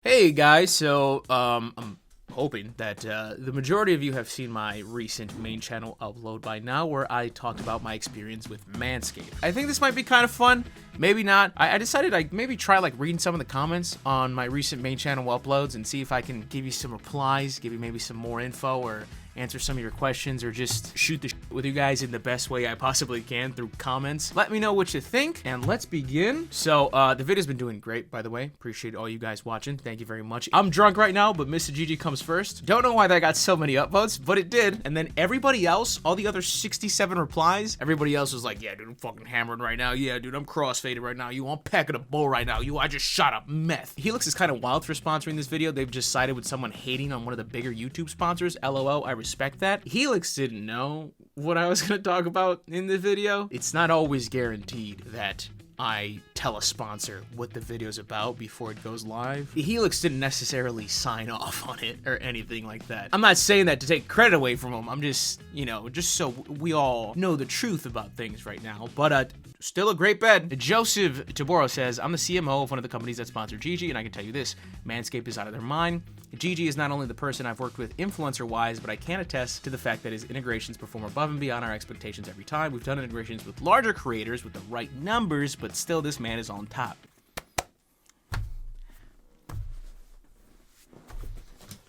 Hey guys, so I'm hoping that the majority of you have seen my recent main channel upload by now where I talked about my experience with Manscaped. I think this might be kind of fun, maybe not. I decided I'd maybe try like reading some of the comments on my recent main channel uploads and see if I can give you some replies, give you maybe some more info, or answer some of your questions, or just shoot the shit with you guys in the best way I possibly can through comments. Let me know what you think, and let's begin. So, the video's been doing great, by the way. Appreciate all you guys watching. Thank you very much. I'm drunk right now, but Mr. GG comes first. Don't know why that got so many upvotes, but it did. And then everybody else, all the other 67 replies, everybody else was like, yeah, dude, I'm fucking hammered right now. Yeah, dude, I'm crossfaded right now. You, I'm packing a bowl right now. You, I just shot up meth. Helix is kind of wild for sponsoring this video. They've just sided with someone hating on one of the bigger YouTube sponsors. LOL, I respect that. Helix didn't know what I was going to talk about in the video. It's not always guaranteed that I tell a sponsor what the video's about before it goes live. Helix didn't necessarily sign off on it or anything like that. I'm not saying that to take credit away from them. I'm just, you know, just so we all know the truth about things right now. But still a great bed. Joseph Taboro says, I'm the CMO of one of the companies that sponsor GG, and I can tell you this, Manscaped is out of their mind. GG is not only the person I've worked with influencer-wise, but I can attest to the fact that his integrations perform above and beyond our expectations every time. We've done integrations with larger creators with the right numbers, but still this man is on top.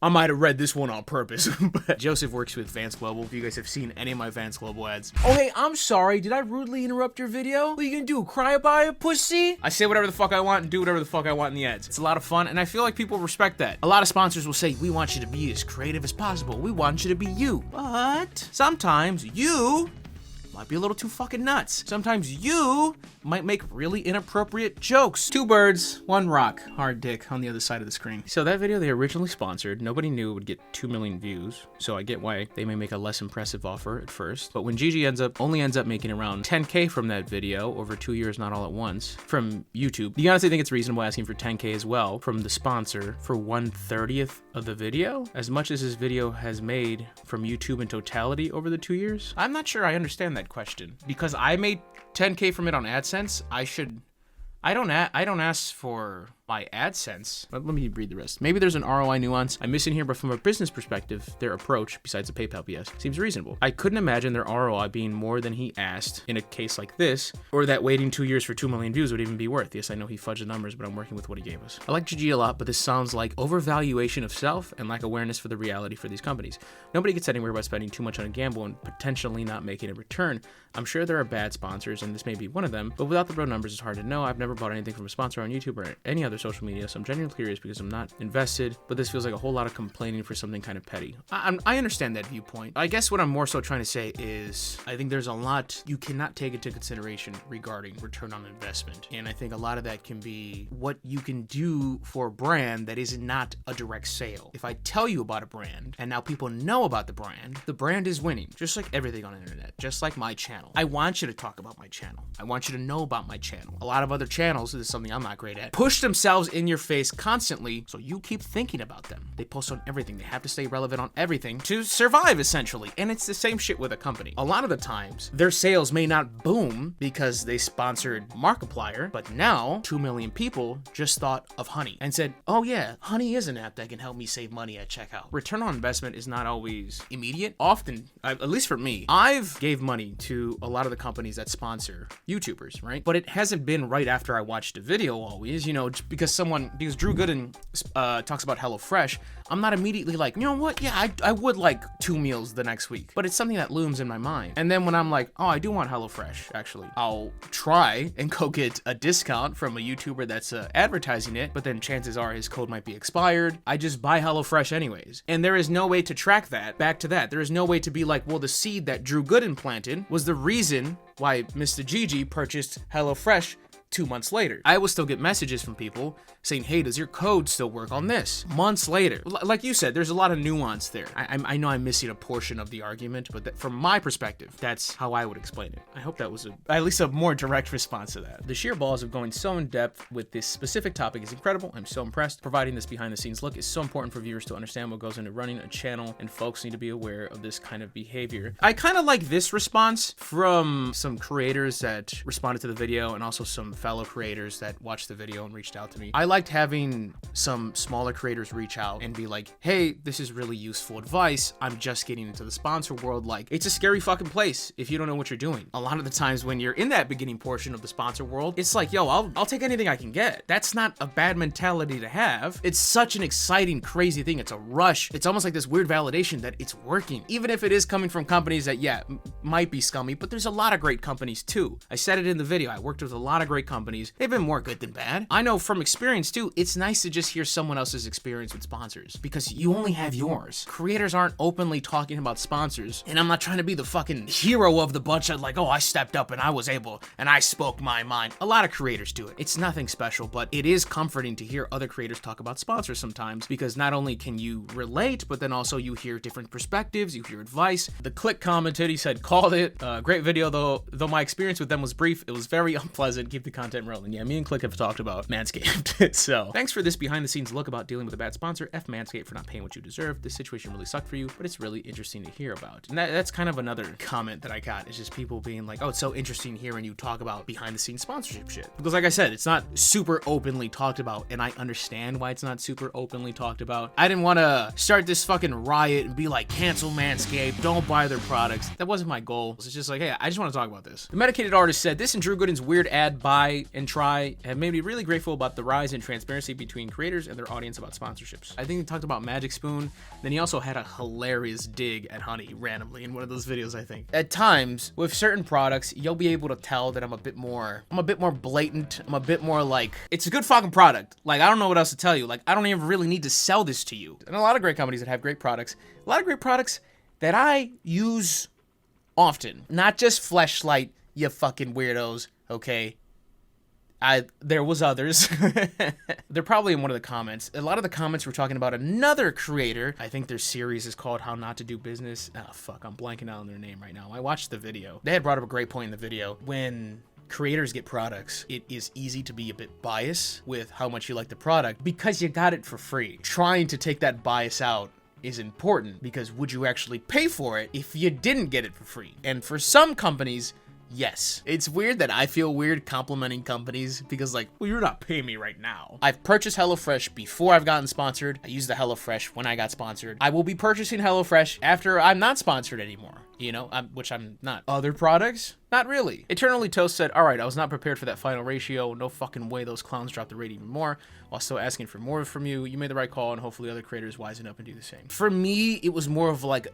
I might have read this one on purpose, but Joseph works with Vance Global. If you guys have seen any of my Vance Global ads. Oh, hey, I'm sorry. Did I rudely interrupt your video? What are you gonna do? Cry about it, pussy? I say whatever the fuck I want and do whatever the fuck I want in the ads. It's a lot of fun, and I feel like people respect that. A lot of sponsors will say, we want you to be as creative as possible. We want you to be you. But sometimes you might be a little too fucking nuts. Sometimes you might make really inappropriate jokes. Two birds, one rock. Hard dick on the other side of the screen. So that video they originally sponsored, nobody knew it would get 2 million views. So I get why they may make a less impressive offer at first. But when GG only ends up making around 10K from that video over 2 years, not all at once, from YouTube, do you honestly think it's reasonable asking for 10K as well from the sponsor for 1/30th of the video? As much as this video has made from YouTube in totality over the 2 years? I'm not sure I understand that question. Because I made 10K from it on AdSense, I don't ask for my AdSense. Let me read the rest. Maybe there's an ROI nuance I'm missing here, but from a business perspective, their approach, besides the PayPal BS, seems reasonable. I couldn't imagine their ROI being more than he asked in a case like this, or that waiting 2 years for 2 million views would even be worth. Yes, I know he fudged the numbers, but I'm working with what he gave us. I like GG a lot, but this sounds like overvaluation of self and lack awareness for the reality for these companies. Nobody gets anywhere by spending too much on a gamble and potentially not making a return. I'm sure there are bad sponsors, and this may be one of them, but without the real numbers, it's hard to know. I've never bought anything from a sponsor on YouTube or any other social media, so I'm genuinely curious because I'm not invested, but this feels like a whole lot of complaining for something kind of petty. I understand that viewpoint. I guess what I'm more so trying to say is I think there's a lot you cannot take into consideration regarding return on investment, and I think a lot of that can be what you can do for a brand that is not a direct sale. If I tell you about a brand, and now people know about the brand is winning, just like everything on the internet, just like my channel. I want you to talk about my channel. I want you to know about my channel. A lot of other channels, this is something I'm not great at, push themselves in your face constantly, so you keep thinking about them. They post on everything. They have to stay relevant on everything to survive, essentially. And it's the same shit with a company. A lot of the times, their sales may not boom because they sponsored Markiplier, but now 2 million people just thought of Honey and said, oh yeah, Honey is an app that can help me save money at checkout. Return on investment is not always immediate. Often, at least for me, I've gave money to a lot of the companies that sponsor YouTubers, right? But it hasn't been right after I watched a video always, you know, because Drew Gooden talks about HelloFresh, I'm not immediately like, you know what? Yeah, I would like 2 meals the next week, but it's something that looms in my mind. And then when I'm like, oh, I do want HelloFresh, actually, I'll try and go get a discount from a YouTuber that's advertising it, but then chances are his code might be expired. I just buy HelloFresh anyways. And there is no way to track that back to that. There is no way to be like, well, the seed that Drew Gooden planted was the reason why Mr. GG purchased HelloFresh 2 months later. I will still get messages from people saying, hey, does your code still work on this? Months later. Like you said, there's a lot of nuance there. I know I'm missing a portion of the argument, but from my perspective, that's how I would explain it. I hope that was at least a more direct response to that. The sheer balls of going so in depth with this specific topic is incredible. I'm so impressed. Providing this behind the scenes look is so important for viewers to understand what goes into running a channel, and folks need to be aware of this kind of behavior. I kind of like this response from some creators that responded to the video, and also some fellow creators that watched the video and reached out to me. I liked having some smaller creators reach out and be like, hey, this is really useful advice. I'm just getting into the sponsor world. Like, it's a scary fucking place if you don't know what you're doing. A lot of the times when you're in that beginning portion of the sponsor world, it's like, yo, I'll take anything I can get. That's not a bad mentality to have. It's such an exciting, crazy thing. It's a rush. It's almost like this weird validation that it's working. Even if it is coming from companies that, yeah, might be scummy, but there's a lot of great companies too. I said it in the video. I worked with a lot of great companies. They've been more good than bad. I know from experience too, it's nice to just hear someone else's experience with sponsors because you only have yours. Creators aren't openly talking about sponsors, and I'm not trying to be the fucking hero of the bunch that like, oh, I stepped up and I was able and I spoke my mind. A lot of creators do it. It's nothing special, but it is comforting to hear other creators talk about sponsors sometimes because not only can you relate, but then also you hear different perspectives, you hear advice. The Click commented, he said, called it. Great video though my experience with them was brief, it was very unpleasant. Keep the content rolling. Yeah, me and Click have talked about Manscaped. So thanks for this behind the scenes look about dealing with a bad sponsor. F Manscaped for not paying what you deserve. This situation really sucked for you, but it's really interesting to hear about. And that's kind of another comment that I got. It's just people being like, oh, it's so interesting hearing you talk about behind the scenes sponsorship shit. Because like I said, it's not super openly talked about, and I understand why it's not super openly talked about. I didn't want to start this fucking riot and be like, cancel Manscaped, don't buy their products. That wasn't my goal. It's just like, hey, I just want to talk about this. The medicated artist said, this and Drew Gooden's weird ad buy and try have made me really grateful about the rise in transparency between creators and their audience about sponsorships. I think he talked about Magic Spoon. Then he also had a hilarious dig at Honey randomly in one of those videos, I think. At times, with certain products, you'll be able to tell that I'm a bit more blatant. I'm a bit more like, it's a good fucking product. Like, I don't know what else to tell you. Like, I don't even really need to sell this to you. And a lot of great companies that have great products, a lot of great products that I use often. Not just Fleshlight, you fucking weirdos, okay? There was others. They're probably in one of the comments. A lot of the comments were talking about another creator. I think their series is called How Not to Do Business. Oh, fuck, I'm blanking out on their name right now. I watched the video. They had brought up a great point in the video. When creators get products, it is easy to be a bit biased with how much you like the product because you got it for free. Trying to take that bias out is important because would you actually pay for it if you didn't get it for free? And for some companies, yes. It's weird that I feel weird complimenting companies because like, well, you're not paying me right now. I've purchased HelloFresh before I've gotten sponsored. I used the HelloFresh when I got sponsored. I will be purchasing HelloFresh after I'm not sponsored anymore, you know, which I'm not. Other products? Not really. Eternally Toast said, all right, I was not prepared for that final ratio. No fucking way those clowns dropped the rate even more while still asking for more from you. You made the right call, and hopefully other creators wisen up and do the same. For me, it was more of like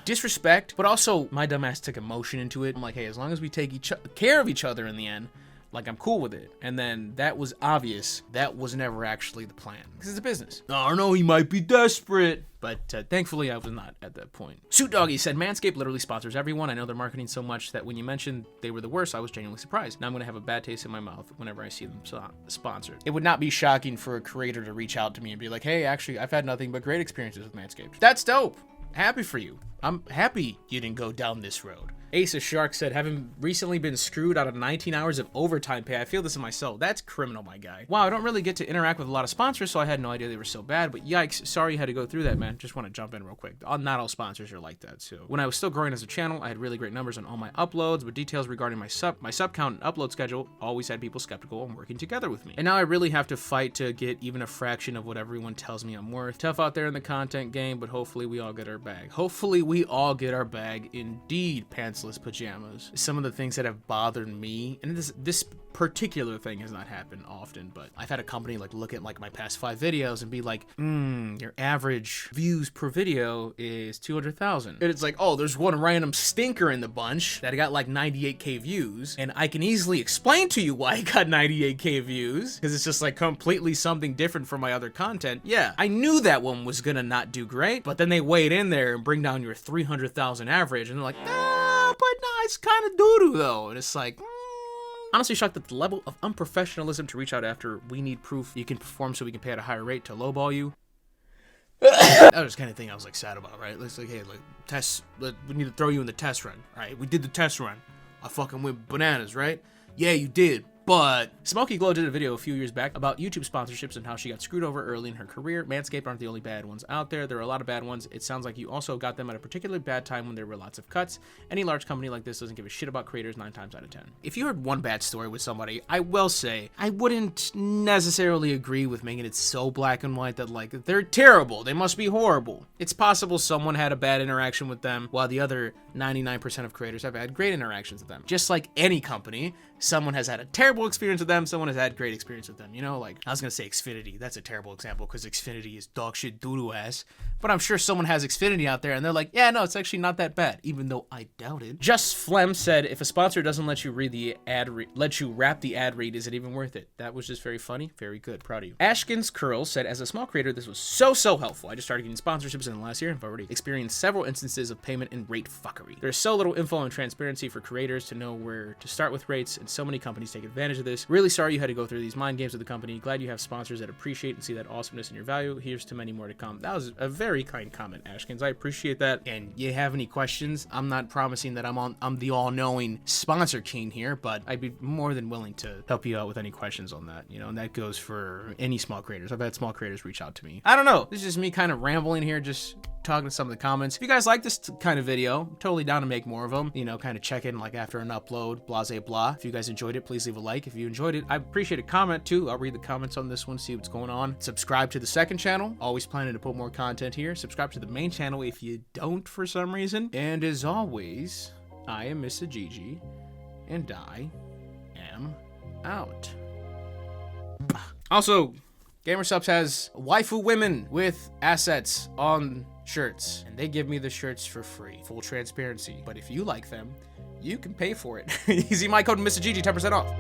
disrespect, but also my dumbass took emotion into it. I'm like, hey, as long as we take care of each other in the end, like, I'm cool with it. And then that was obvious. That was never actually the plan. Because it's a business. I don't know, he might be desperate. But thankfully, I was not at that point. Suit Doggy said, Manscaped literally sponsors everyone. I know they're marketing so much that when you mentioned they were the worst, I was genuinely surprised. Now I'm going to have a bad taste in my mouth whenever I see them sponsored. It would not be shocking for a creator to reach out to me and be like, hey, actually, I've had nothing but great experiences with Manscaped. That's dope. Happy for you. I'm happy you didn't go down this road. Ace of Shark said, having recently been screwed out of 19 hours of overtime pay, I feel this in my soul. That's criminal, my guy. Wow, I don't really get to interact with a lot of sponsors, so I had no idea they were so bad, but yikes, sorry you had to go through that, man. Just want to jump in real quick. Not all sponsors are like that, so. When I was still growing as a channel, I had really great numbers on all my uploads, but details regarding my sub count and upload schedule always had people skeptical and working together with me. And now I really have to fight to get even a fraction of what everyone tells me I'm worth. Tough out there in the content game, but hopefully we all get our bag. Hopefully we all get our bag. Indeed, pantsless pajamas. Some of the things that have bothered me, and this particular thing has not happened often, but I've had a company like look at like my past 5 videos and be like, your average views per video is 200,000. And it's like, oh, there's one random stinker in the bunch that got like 98K views, and I can easily explain to you why I got 98K views, because it's just like completely something different from my other content. Yeah, I knew that one was gonna not do great, but then they weighed in there and bring down your 300,000 average, and they're like, but nah, it's kind of doo-doo though. And it's like, honestly shocked at the level of unprofessionalism to reach out after we need proof you can perform so we can pay at a higher rate to lowball you. That was the kind of thing I was like sad about, right? It's like, hey, like we need to throw you in the test run, right? We did the test run. I fucking went bananas, right? Yeah, you did. But Smokey Glow did a video a few years back about YouTube sponsorships and how she got screwed over early in her career. Manscaped aren't the only bad ones out there. There are a lot of bad ones. It sounds like you also got them at a particularly bad time when there were lots of cuts. Any large company like this doesn't give a shit about creators 9 times out of 10. If you heard one bad story with somebody, I will say I wouldn't necessarily agree with making it so black and white that like they're terrible, they must be horrible. It's possible someone had a bad interaction with them while the other 99% of creators have had great interactions with them. Just like any company, someone has had a terrible experience with them, someone has had great experience with them. You know, like I was gonna say Xfinity. That's a terrible example because Xfinity is dog shit doo-doo ass. But I'm sure someone has Xfinity out there and they're like, yeah, no, it's actually not that bad, even though I doubt it. Just Flem said, if a sponsor doesn't let you read the ad, let you wrap the ad read, is it even worth it? That was just very funny. Very good. Proud of you. Ashkins Curl said, as a small creator, this was so helpful. I just started getting sponsorships in the last year and I've already experienced several instances of payment and rate fuckery. There's so little info and transparency for creators to know where to start with rates, and so many companies take advantage of this. Really sorry you had to go through these mind games with the company. Glad you have sponsors that appreciate and see that awesomeness in your value. Here's to many more to come. That was a very kind comment, Ashkins. I appreciate that. And you have any questions? I'm not promising that I'm the all-knowing sponsor king here, but I'd be more than willing to help you out with any questions on that, you know, and that goes for any small creators. I've had small creators reach out to me. I don't know. This is just me kind of rambling here, just talking to some of the comments. If you guys like this kind of video, I'm totally down to make more of them, you know, kind of check in like after an upload, blah, blah, blah. If you guys enjoyed it, please leave a like. If you enjoyed it, I appreciate a comment too. I'll read the comments on this one, see what's going on. Subscribe to the second channel. Always planning to put more content here. Subscribe to the main channel if you don't for some reason. And as always, I am Mista Gigi, and I am out. Also, GamerSubs has waifu women with assets on shirts, and they give me the shirts for free. Full transparency. But if you like them, you can pay for it. Easy my code MistaGG, 10% off.